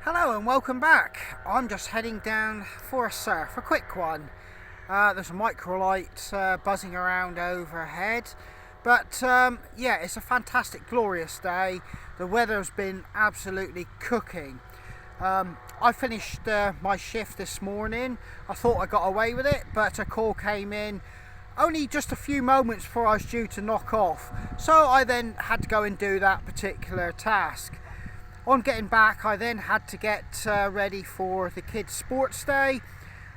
Hello and welcome back. I'm just heading down for a surf, a quick one. There's a microlight buzzing around overhead, but yeah, it's a fantastic, glorious day. The weather's been absolutely cooking. I finished my shift this morning. I thought I got away with it, but a call came in only just a few moments before I was due to knock off. So I then had to go and do that particular task. On getting back, I then had to get ready for the kids' sports day,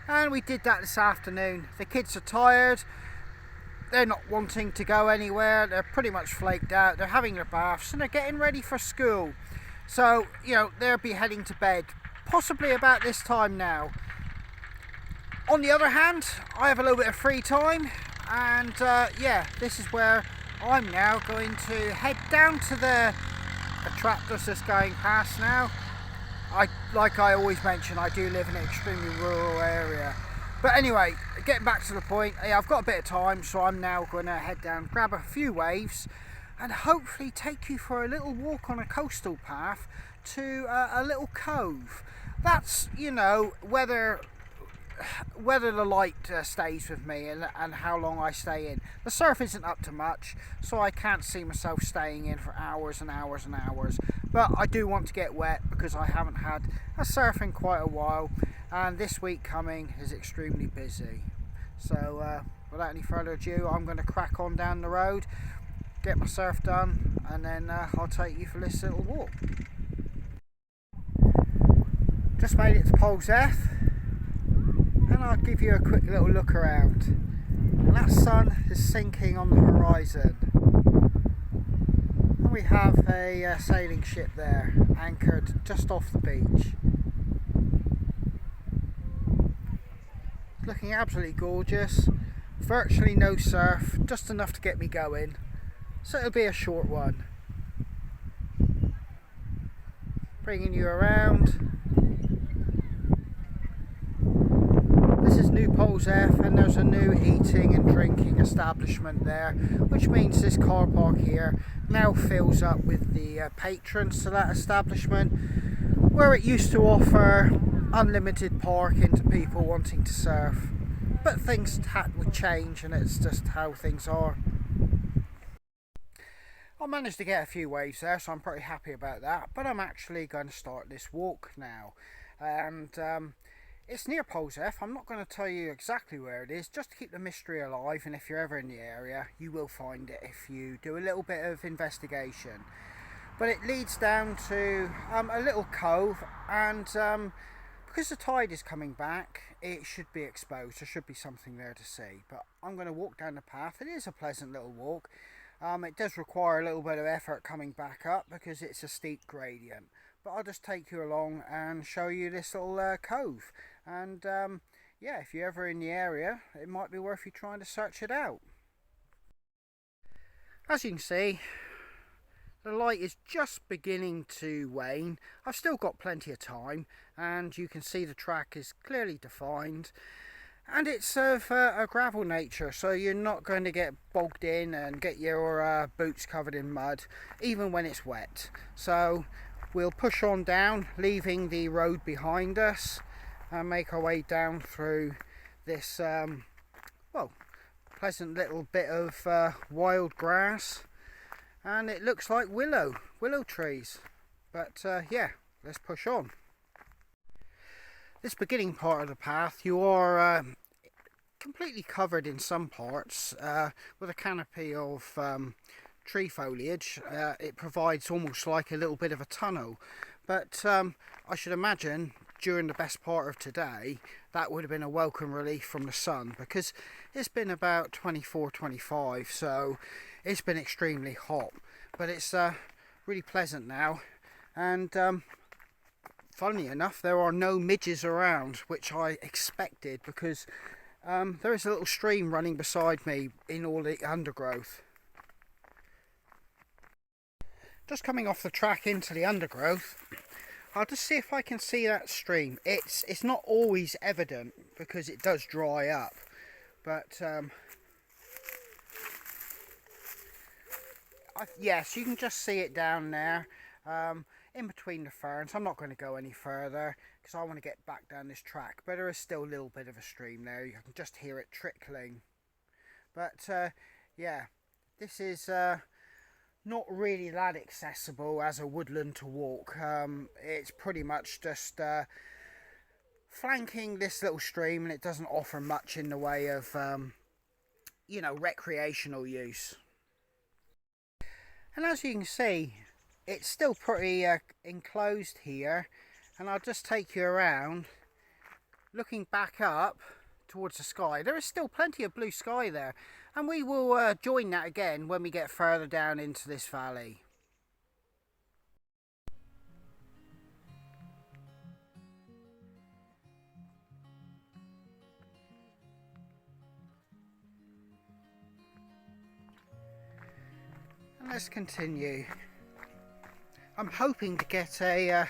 and we did that this afternoon. The kids are tired, they're not wanting to go anywhere, they're pretty much flaked out, they're having their baths and they're getting ready for school. So, they'll be heading to bed, possibly about this time now. On the other hand, I have a little bit of free time, and yeah, this is where I'm now going to head down to the tractor's just going past now. Like I always mention, I do live in an extremely rural area. But anyway, getting back to the point, I've got a bit of time, so I'm now going to head down, grab a few waves, and hopefully take you for a little walk on a coastal path to a little cove. That's, whether the light stays with me and how long I stay in. The surf isn't up to much, so I can't see myself staying in for hours and hours and hours, but I do want to get wet because I haven't had a surf in quite a while, and this week coming is extremely busy. So without any further ado, I'm going to crack on down the road, get my surf done, and then I'll take you for this little walk. Just made it to Pole's F, and I'll give you a quick little look around. And that sun is sinking on the horizon. And we have a sailing ship there, anchored just off the beach. It's looking absolutely gorgeous. Virtually no surf, just enough to get me going. So it'll be a short one. Bringing you around. New Pole's F, and there's a new eating and drinking establishment there, which means this car park here now fills up with the patrons to that establishment, where it used to offer unlimited parking to people wanting to surf, but things would change, and it's just how things are. I managed to get a few waves there, so I'm pretty happy about that, but I'm actually going to start this walk now, and it's near Pole's F. I'm not going to tell you exactly where it is, just to keep the mystery alive, and if you're ever in the area, you will find it if you do a little bit of investigation. But it leads down to a little cove, and because the tide is coming back, it should be exposed. There should be something there to see. But I'm going to walk down the path. It is a pleasant little walk. It does require a little bit of effort coming back up because it's a steep gradient. But I'll just take you along and show you this little cove. And yeah, if you're ever in the area, it might be worth you trying to search it out. As you can see, the light is just beginning to wane. I've still got plenty of time, and you can see the track is clearly defined. And it's of a gravel nature, so you're not going to get bogged in and get your boots covered in mud, even when it's wet. So we'll push on down, leaving the road behind us, and make our way down through this pleasant little bit of wild grass, and it looks like willow trees, but yeah, let's push on. This beginning part of the path, you are completely covered in some parts with a canopy of tree foliage. It provides almost like a little bit of a tunnel, but I should imagine during the best part of today that would have been a welcome relief from the sun, because it's been about 24-25, so it's been extremely hot, but it's really pleasant now. And funnily enough, there are no midges around, which I expected, because there is a little stream running beside me in all the undergrowth. Just coming off the track into the undergrowth, I'll just see if I can see that stream. It's not always evident because it does dry up, but yes, you can just see it down there. in between the ferns. I'm not going to go any further because I want to get back down this track, but there is still a little bit of a stream there. You can just hear it trickling. But yeah, this is not really that accessible as a woodland to walk. It's pretty much just flanking this little stream, and it doesn't offer much in the way of you know, recreational use. And as you can see, it's still pretty enclosed here, and I'll just take you around. Looking back up towards the sky, there is still plenty of blue sky there, and we will join that again when we get further down into this valley. And let's continue. I'm hoping to get a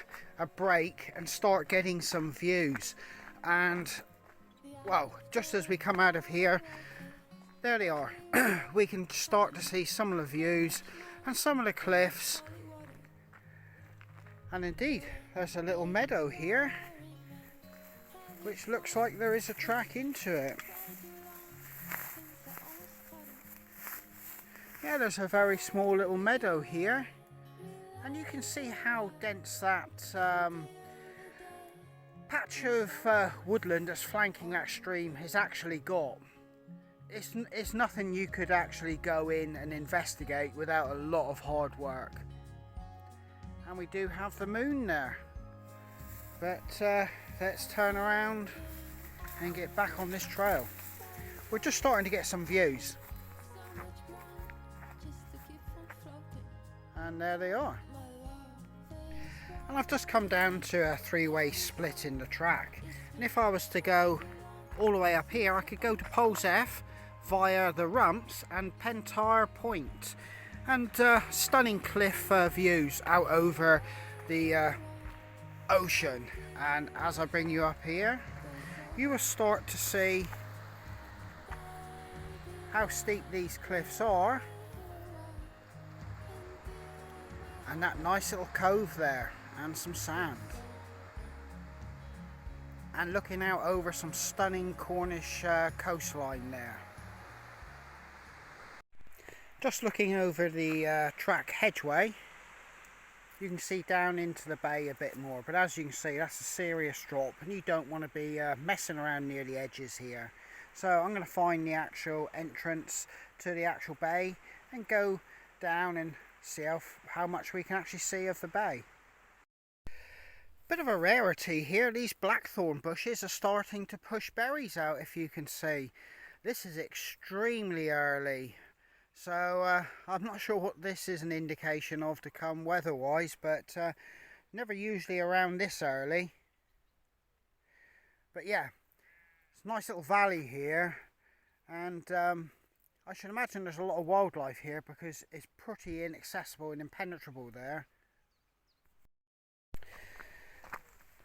break and start getting some views, and well, just as we come out of here, there they are. We can start to see some of the views and some of the cliffs, and indeed there's a little meadow here which looks like there is a track into it. Yeah, there's a very small little meadow here, and you can see how dense that patch of woodland that's flanking that stream has actually got. It's nothing you could actually go in and investigate without a lot of hard work. And we do have the moon there. But let's turn around and get back on this trail. We're just starting to get some views. And there they are. And I've just come down to a three-way split in the track. And if I was to go all the way up here, I could go to Poles F via the Rumps and Pentire Point, and stunning cliff views out over the ocean. And as I bring you up here, you will start to see how steep these cliffs are, and that nice little cove there and some sand, and looking out over some stunning Cornish coastline there. Just looking over the track hedgeway, you can see down into the bay a bit more, but as you can see, that's a serious drop, and you don't want to be messing around near the edges here. So I'm going to find the actual entrance to the actual bay and go down and see how much we can actually see of the bay. Bit of a rarity here, these blackthorn bushes are starting to push berries out, if you can see. This is extremely early. So I'm not sure what this is an indication of to come weather-wise, but never usually around this early. But yeah, it's a nice little valley here, and I should imagine there's a lot of wildlife here because it's pretty inaccessible and impenetrable there.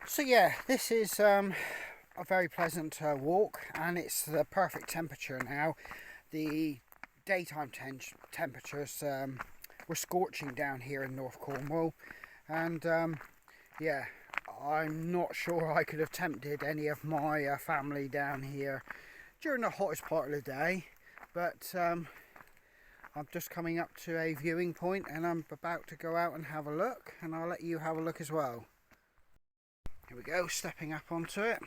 So yeah, this is a very pleasant walk, and it's the perfect temperature now. The daytime temperatures were scorching down here in North Cornwall, and yeah, I'm not sure I could have tempted any of my family down here during the hottest part of the day, but I'm just coming up to a viewing point and I'm about to go out and have a look, and I'll let you have a look as well. Here we go, stepping up onto it.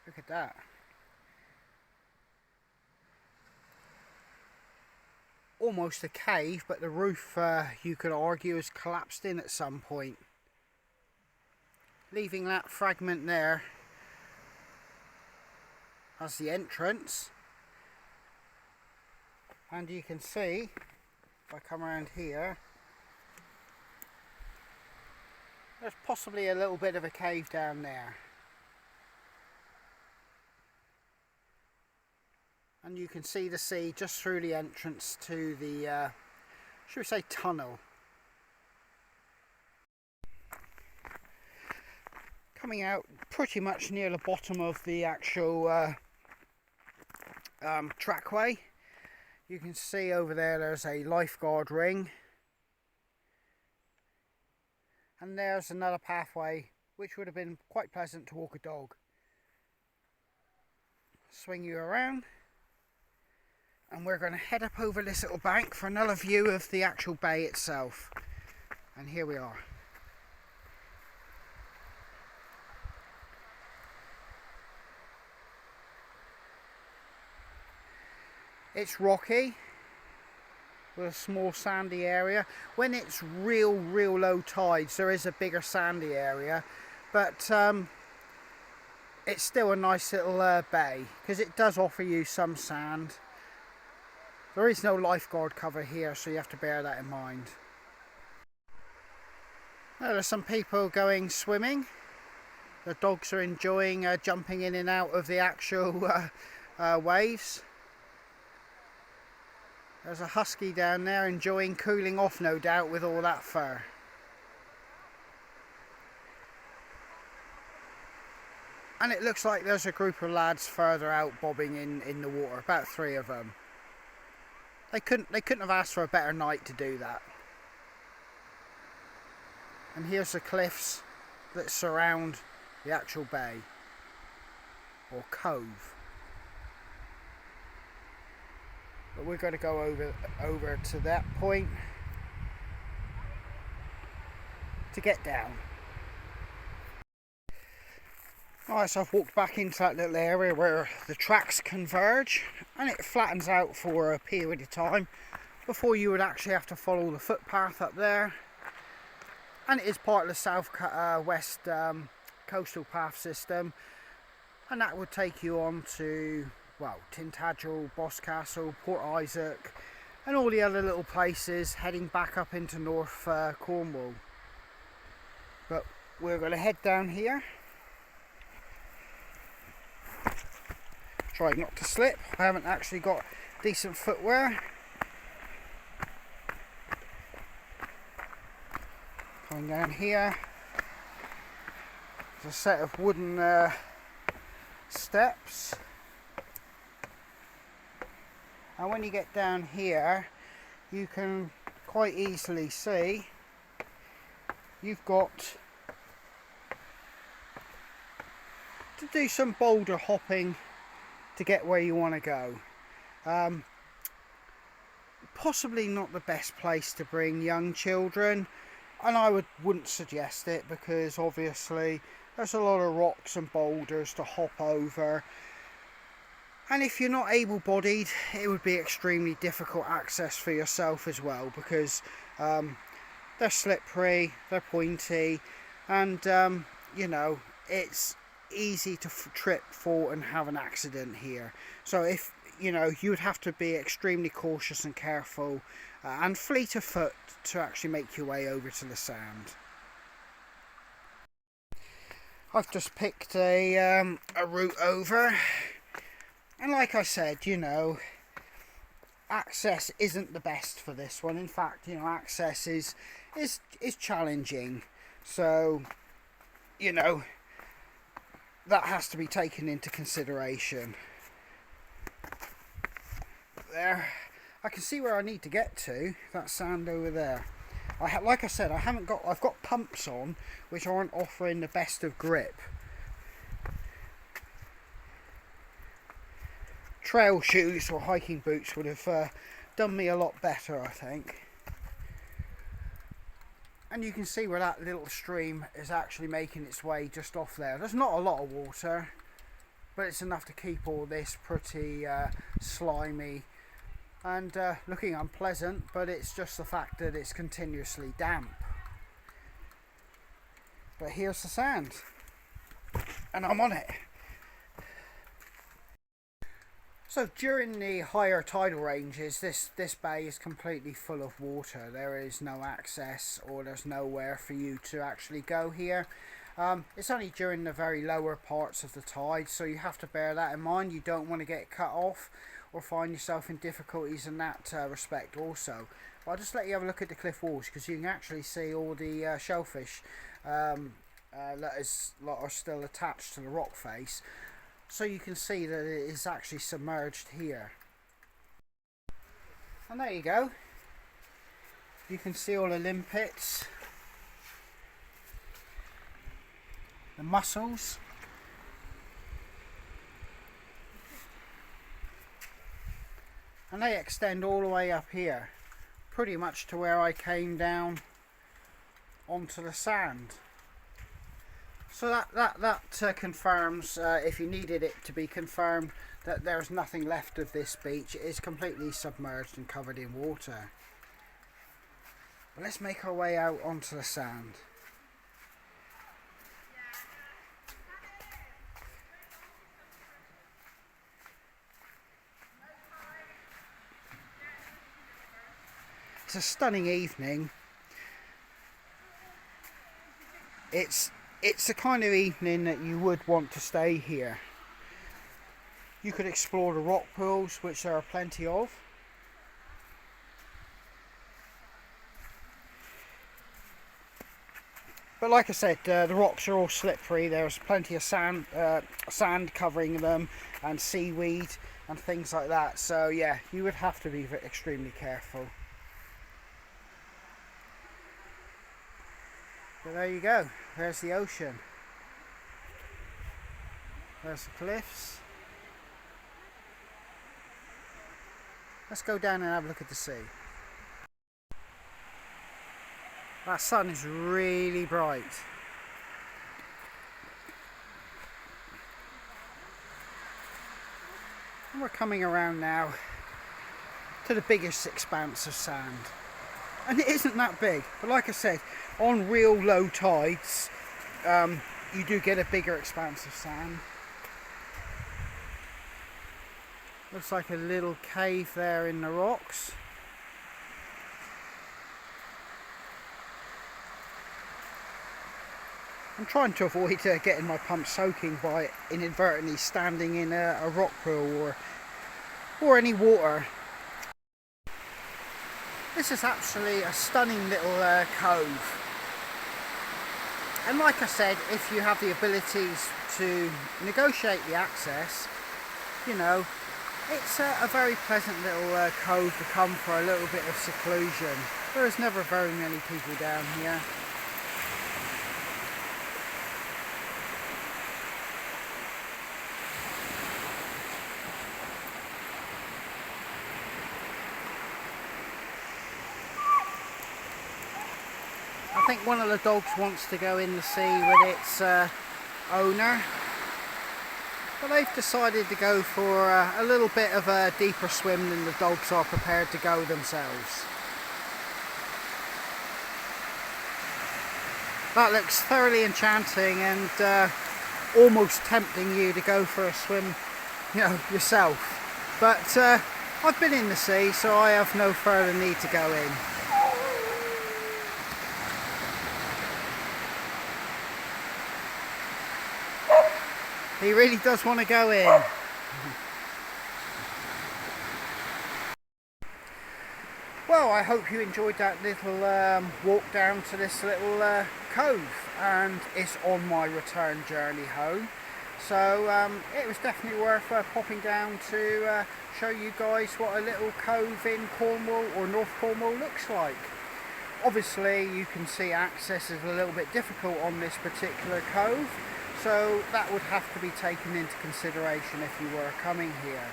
Look at that. Almost a cave, but the roof, you could argue, has collapsed in at some point, leaving that fragment there as the entrance. And you can see, if I come around here, there's possibly a little bit of a cave down there. And you can see the sea just through the entrance to the, should we say, tunnel. Coming out pretty much near the bottom of the actual trackway. You can see over there there's a lifeguard ring, and there's another pathway which would have been quite pleasant to walk a dog. Swing you around, and we're going to head up over this little bank for another view of the actual bay itself. And here we are. It's rocky with a small sandy area. When it's real low tides, there is a bigger sandy area, but it's still a nice little bay because it does offer you some sand. There is no lifeguard cover here, so you have to bear that in mind. Now, there's some people going swimming. The dogs are enjoying jumping in and out of the actual waves. There's a husky down there enjoying cooling off, no doubt, with all that fur. And it looks like there's a group of lads further out bobbing in the water, about 3 of them. They couldn't have asked for a better night to do that. And here's the cliffs that surround the actual bay, or cove. But we're going to go over to that point to get down. Alright, so I've walked back into that little area where the tracks converge, and it flattens out for a period of time before you would actually have to follow the footpath up there. And it is part of the south-west coastal path system, and that would take you on to, well, Tintagel, Boscastle, Port Isaac, and all the other little places heading back up into North Cornwall. But we're going to head down here. Try not to slip. I haven't actually got decent footwear. Coming down here, there's a set of wooden steps. And when you get down here, you can quite easily see you've got to do some boulder hopping to get where you want to go. Possibly not the best place to bring young children, and I wouldn't suggest it, because obviously there's a lot of rocks and boulders to hop over. And if you're not able-bodied, it would be extremely difficult access for yourself as well, because they're slippery, they're pointy, and you know, it's easy to trip, fall and have an accident here. So if you know, you would have to be extremely cautious and careful and fleet of foot to actually make your way over to the sand. I've just picked a route over. And like I said, you know, access isn't the best for this one. In fact, you know, access is challenging. So, you know, that has to be taken into consideration. There, I can see where I need to get to. That sand over there. Like I said, I've got pumps on which aren't offering the best of grip. Trail shoes or hiking boots would have done me a lot better, I think. And you can see where that little stream is actually making its way just off there. There's not a lot of water, but it's enough to keep all this pretty slimy and looking unpleasant, but it's just the fact that it's continuously damp. But here's the sand, and I'm on it. So during the higher tidal ranges, this bay is completely full of water. There is no access, or there's nowhere for you to actually go here. It's only during the very lower parts of the tide, so you have to bear that in mind. You don't want to get cut off or find yourself in difficulties in that respect also. But I'll just let you have a look at the cliff walls, because you can actually see all the shellfish that are still attached to the rock face. so you can see that it is actually submerged here. And there you go. You can see all the limpets, the mussels, and they extend all the way up here, pretty much to where I came down onto the sand. So that confirms, if you needed it to be confirmed, that there's nothing left of this beach. It is completely submerged and covered in water. But let's make our way out onto the sand. It's a stunning evening. It's the kind of evening that you would want to stay here. You could explore the rock pools, which there are plenty of. But like I said, the rocks are all slippery. There's plenty of sand covering them, and seaweed and things like that. So yeah, you would have to be extremely careful. But there you go. There's the ocean. There's the cliffs. Let's go down and have a look at the sea. That sun is really bright. And we're coming around now to the biggest expanse of sand. And it isn't that big, but like I said, on real low tides, you do get a bigger expanse of sand. Looks like a little cave there in the rocks. I'm trying to avoid getting my pump soaking by inadvertently standing in a rock pool or any water. This is actually a stunning little cove. And like I said, if you have the abilities to negotiate the access, you know, it's a very pleasant little cove to come for a little bit of seclusion. There's never very many people down here. I think one of the dogs wants to go in the sea with its owner, but they've decided to go for a little bit of a deeper swim than the dogs are prepared to go themselves. That looks thoroughly enchanting and almost tempting you to go for a swim, you know, yourself. But I've been in the sea, so I have no further need to go in. He really does want to go in. Well, I hope you enjoyed that little walk down to this little cove, and it's on my return journey home. So it was definitely worth popping down to show you guys what a little cove in Cornwall or North Cornwall looks like. Obviously you can see access is a little bit difficult on this particular cove, so that would have to be taken into consideration if you were coming here.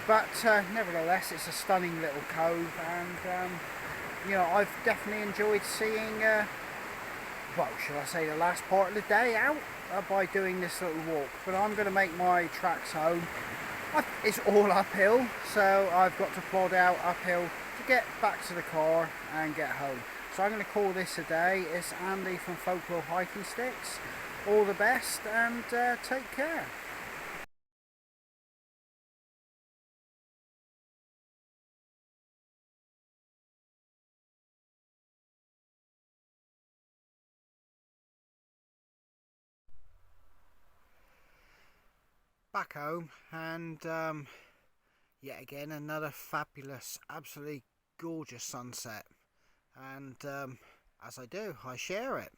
But nevertheless, it's a stunning little cove, and you know, I've definitely enjoyed seeing, well, shall I say, the last part of the day out by doing this little walk. But I'm going to make my tracks home. It's all uphill, so I've got to plod out uphill to get back to the car and get home. So I'm going to call this a day. It's Andy from Folklore Hiking Sticks. All the best, and take care. Back home, and yet again another fabulous, absolutely gorgeous sunset. And as I do, I share it.